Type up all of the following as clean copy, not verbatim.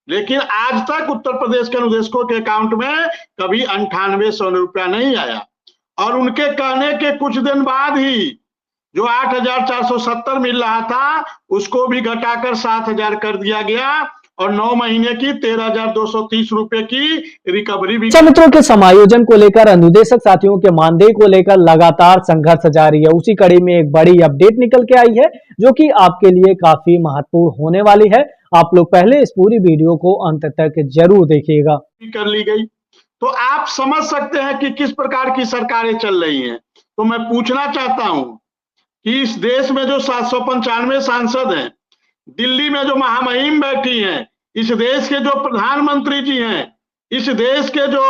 लेकिन आज तक उत्तर प्रदेश के अनुदेशकों के अकाउंट में कभी 9800 रुपया नहीं आया। और उनके कहने के कुछ दिन बाद ही जो 8470 मिल रहा था उसको भी घटाकर 7000 कर दिया गया और 9 महीने की 13230 रुपए की रिकवरी भी। मित्रों के समायोजन को लेकर अनुदेशक साथियों के मानदेय को लेकर लगातार संघर्ष जारी है। उसी कड़ी में एक बड़ी अपडेट निकल के आई है जो कि आपके लिए काफी महत्वपूर्ण होने वाली है। आप लोग पहले इस पूरी वीडियो को अंत तक जरूर देखिएगा। कर ली गई तो आप समझ सकते हैं कि किस प्रकार की सरकारें चल रही हैं। तो मैं पूछना चाहता हूं कि इस देश में जो 795 सांसद हैं, दिल्ली में जो महामहिम बैठी हैं, इस देश के जो प्रधानमंत्री जी हैं, इस देश के जो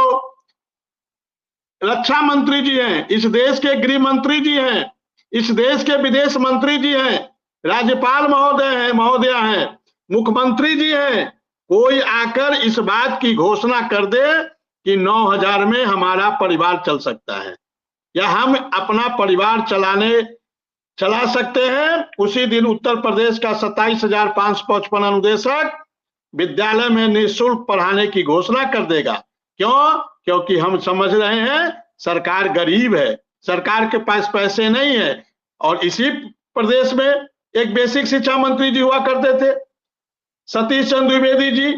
रक्षा मंत्री जी हैं, इस देश के गृह मंत्री जी हैं, इस देश के विदेश मंत्री जी हैं, राज्यपाल महोदय हैं, महोदया हैं, मुख्यमंत्री जी हैं, कोई आकर इस बात की घोषणा कर दे कि 9000 में हमारा परिवार चल सकता है या हम अपना परिवार चला सकते हैं। उसी दिन उत्तर प्रदेश का 27555 अनुदेशक विद्यालय में निःशुल्क पढ़ाने की घोषणा कर देगा। क्यों? क्योंकि हम समझ रहे हैं सरकार गरीब है, सरकार के पास पैसे नहीं है। और इसी प्रदेश में एक बेसिक शिक्षा मंत्री जी हुआ करते थे, सतीश चंद्र द्विवेदी जी,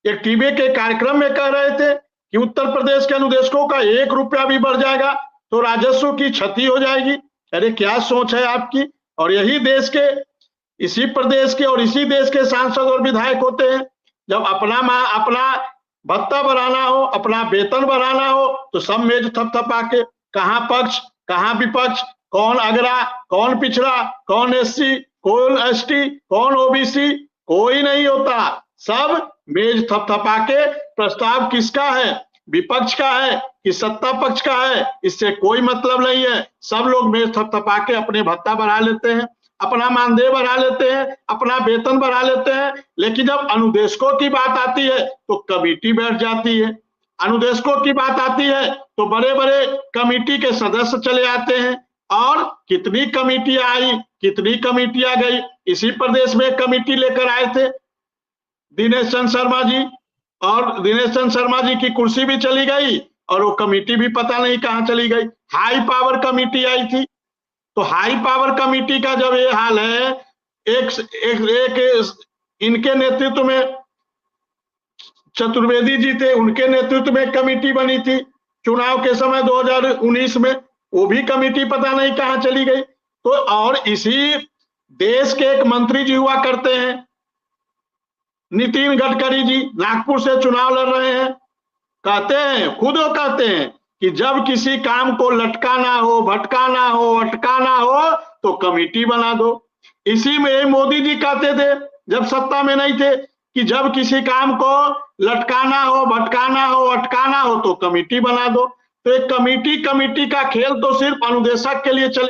एक टीवी के कार्यक्रम में कह रहे थे कि उत्तर प्रदेश के अनुदेशकों का 1 रुपया भी बढ़ जाएगा तो राजस्व की क्षति हो जाएगी। अरे क्या सोच है आपकी। और यही देश के, इसी प्रदेश के और इसी देश के सांसद और विधायक होते हैं। जब अपना भत्ता बढ़ाना हो, अपना वेतन बढ़ाना हो तो सब मेज थपथपा के, कहां पक्ष कहां विपक्ष, कौन अगड़ा कौन पिछड़ा, कौन एससी कौन एसटी कौन ओबीसी, कोई नहीं होता। सब मेज थपथपा के प्रस्ताव किसका है, विपक्ष का है कि सत्ता पक्ष का है, इससे कोई मतलब नहीं है। सब लोग मेज थपथपा के अपने भत्ता बढ़ा लेते हैं, अपना मानदेय बढ़ा लेते हैं, अपना वेतन बढ़ा लेते हैं। लेकिन जब अनुदेशकों की बात आती है तो कमेटी बैठ जाती है, अनुदेशकों की बात आती है तो बड़े बड़े कमेटी के सदस्य चले आते हैं। और कितनी कमेटियां आई, कितनी कमेटियां गई। इसी प्रदेश में कमेटी लेकर आए थे दिनेश चंद्र शर्मा जी, और दिनेश चंद्र शर्मा जी की कुर्सी भी चली गई और वो कमेटी भी पता नहीं कहां चली गई। हाई पावर कमेटी आई थी, तो हाई पावर कमेटी का जब ये हाल है, एक इनके नेतृत्व में चतुर्वेदी जी थे, उनके नेतृत्व में कमेटी बनी थी चुनाव के समय 2019 में, वो भी कमेटी पता नहीं कहां चली गई। तो और इसी देश के एक मंत्री जी हुआ करते हैं नितिन गडकरी जी, नागपुर से चुनाव लड़ रहे हैं, कहते हैं, खुद वो कहते हैं कि जब किसी काम को लटकाना हो, भटकाना हो, अटकाना हो तो कमेटी बना दो। इसी में मोदी जी कहते थे जब सत्ता में नहीं थे कि जब किसी काम को लटकाना हो, भटकाना हो, अटकाना हो तो कमेटी बना दो। तो एक कमेटी का खेल तो सिर्फ अनुदेशक के लिए चले।